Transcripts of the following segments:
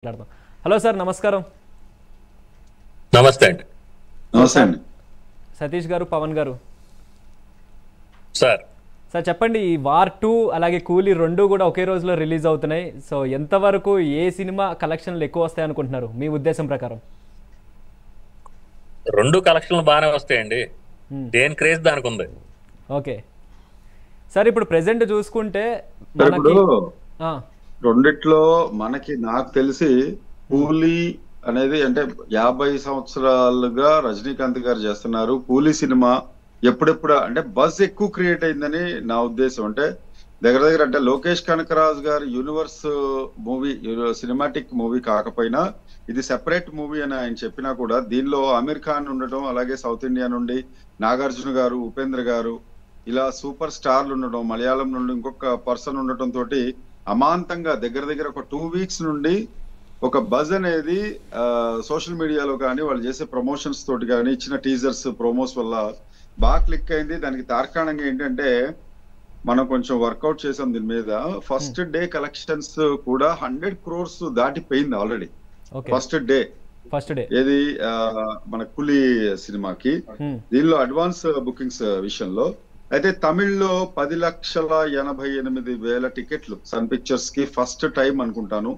మాట్లాడదాం. Hello sir, నమస్కారం. నమస్తే అండి. నమస్తే అండి. సతీష్ గారు, పవన్ గారు. సార్ సార్ చెప్పండి, ఈ వార్ 2 అలాగే కూలీ 2 కూడా ఒకే రోజులో రిలీజ్ అవుతున్నాయి. సో ఎంతవరకు ఏ సినిమా కలెక్షన్లు ఎక్కువ వస్తాయి అనుకుంటున్నారు మీ ఉద్దేశం ప్రకారం? రెండు కలెక్షన్లు బాగానే వస్తాయండి. దేని క్రేజ్ దానికి ఉంది. ఓకే సార్, ఇప్పుడు ప్రెసెంట్ చూసుకుంటే ఇప్పుడు ఆ, రెండిట్లో మనకి నాకు తెలిసి కూలీ అనేది అంటే 50 సంవత్సరాలుగా రజనీకాంత్ గారు చేస్తున్నారు. కూలీ సినిమా ఎప్పుడెప్పుడు అంటే బజ్ ఎక్కువ క్రియేట్ అయిందని నా ఉద్దేశం. అంటే దగ్గర దగ్గర అంటే లోకేష్ కనకరాజు గారు యూనివర్స్ మూవీ, సినిమాటిక్ మూవీ కాకపోయినా ఇది సెపరేట్ మూవీ అని ఆయన చెప్పినా కూడా దీనిలో అమీర్ ఖాన్ ఉండటం, అలాగే సౌత్ ఇండియా నుండి నాగార్జున గారు, ఉపేంద్ర గారు, ఇలా సూపర్ స్టార్లు ఉండటం, మలయాళం నుండి ఇంకొక పర్సన్ ఉండటం తోటి అమాంతంగా దగ్గర దగ్గర ఒక 2 వీక్స్ నుండి ఒక బజ్ అనేది సోషల్ మీడియాలో కానీ వాళ్ళు చేసే ప్రమోషన్స్ తోటి కానీ ఇచ్చిన టీజర్స్ ప్రోమోస్ వల్ల బాగా క్లిక్ అయింది. దానికి తార్కాణంగా ఏంటంటే మనం కొంచెం వర్కౌట్ చేసాం దీని మీద. ఫస్ట్ డే కలెక్షన్స్ కూడా 100 crores దాటిపోయింది ఆల్రెడీ. ఫస్ట్ డే ఏది మన కూలీ సినిమాకి. దీనిలో అడ్వాన్స్ బుకింగ్స్ విషయంలో అయితే తమిళ్లో 10,88,000 టికెట్లు సన్ పిక్చర్స్ కి ఫస్ట్ టైం అనుకుంటాను.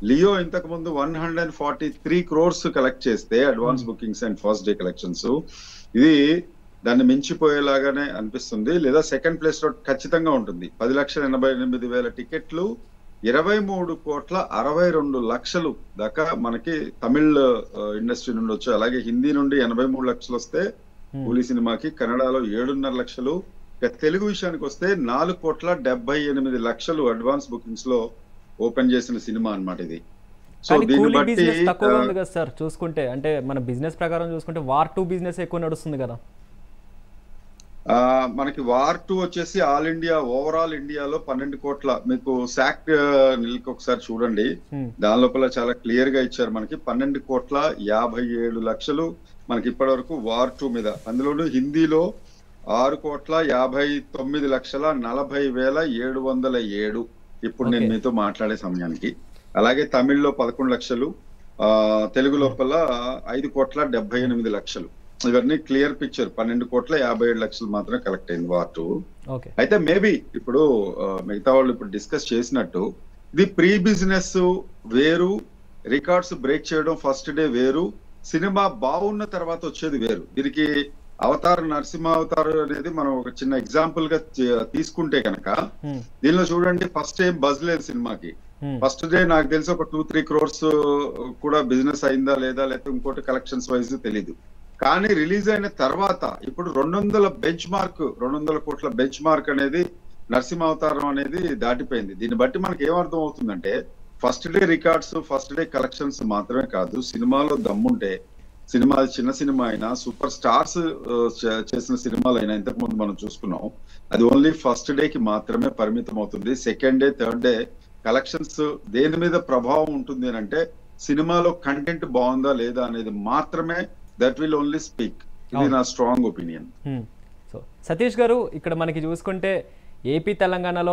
లియో ఇంతకు ముందు 143 crores కలెక్ట్ చేస్తే advance bookings and first day collections, ఇది దాన్ని మించిపోయేలాగానే అనిపిస్తుంది, లేదా సెకండ్ ప్లేస్ లో ఖచ్చితంగా ఉంటుంది. 10,88,000 టికెట్లు 23,62,00,000 దాకా మనకి తమిళ్ ఇండస్ట్రీ నుండి వచ్చాయి. అలాగే హిందీ నుండి 83 లక్షలు వస్తే కూలీ సినిమాకి, కన్నడలో 7.5 లక్షలు, తెలుగు విషయానికి వస్తే 4,78,00,000 అడ్వాన్స్ బుకింగ్స్ లో ఓపెన్ చేసిన సినిమా అన్నమాట ఇది. సో దీన్ని బట్టి తక్కువ ఉంది కదా సార్ చూసుకుంటే, అంటే మన బిజినెస్ ప్రకారం చూసుకుంటే వార్ 2 బిజినెస్ ఎక్కువ నడుస్తుంది కదా. మనకి వార్ 2 వచ్చేసి ఆల్ ఇండియా ఓవరాల్ ఇండియాలో 12 కోట్ల, మీకు సాక్ట్ నిల్క్ ఒకసారి చూడండి, దాని లోపల చాలా క్లియర్ గా ఇచ్చారు. మనకి 12,57,00,000 మనకి ఇప్పటి వరకు వార్ 2 మీద. అందులోనూ హిందీలో 6,59,40,707 ఇప్పుడు నేను మీతో మాట్లాడే సమయానికి. అలాగే తమిళ్లో 11 లక్షలు, తెలుగు లోపల 5,78,00,000. ఇవన్నీ క్లియర్ పిక్చర్. 12,57,00,000 మాత్రమే కలెక్ట్ అయింది వార్ 2. అయితే మేబీ ఇప్పుడు మిగతా వాళ్ళు ఇప్పుడు డిస్కస్ చేసినట్టు ఇది ప్రీ బిజినెస్ వేరు, రికార్డ్స్ బ్రేక్ చేయడం ఫస్ట్ డే వేరు, సినిమా బాగున్న తర్వాత వచ్చేది వేరు. దీనికి అవతార్ నరసింహ అవతార్ అనేది మనం ఒక చిన్న ఎగ్జాంపుల్ గా తీసుకుంటే కనుక దీనిలో చూడండి, ఫస్ట్ ఏం బజ్ లేదు సినిమాకి. ఫస్ట్ డే నాకు తెలిసి ఒక 2-3 crores కూడా బిజినెస్ అయిందా లేదా, లేకపోతే ఇంకోటి కలెక్షన్స్ వైజ్ తెలీదు. కానీ రిలీజ్ అయిన తర్వాత ఇప్పుడు 200 కోట్ల బెంచ్ మార్క్ అనేది నరసింహ అవతారం అనేది దాటిపోయింది. దీన్ని బట్టి మనకి ఏమర్థం అవుతుందంటే first day records, first day collections మాత్రమే కాదు, సినిమాలో దమ్ముంటే, సినిమా చిన్న సినిమా అయినా, సూపర్ స్టార్స్ చేసిన సినిమాలు అయినా ఇంతకు ముందు మనం చూసుకున్నాం, అది ఓన్లీ ఫస్ట్ డే కి మాత్రమే పరిమితం అవుతుంది. Second day, third day collections దేని మీద ప్రభావం ఉంటుంది అని అంటే సినిమాలో కంటెంట్ బాగుందా లేదా అనేది మాత్రమే. That will only speak. ఇది నా స్ట్రాంగ్ ఒపీనియన్. సో సతీష్ గారు, ఇక్కడ మనకి చూసుకుంటే ఏపీ తెలంగాణలో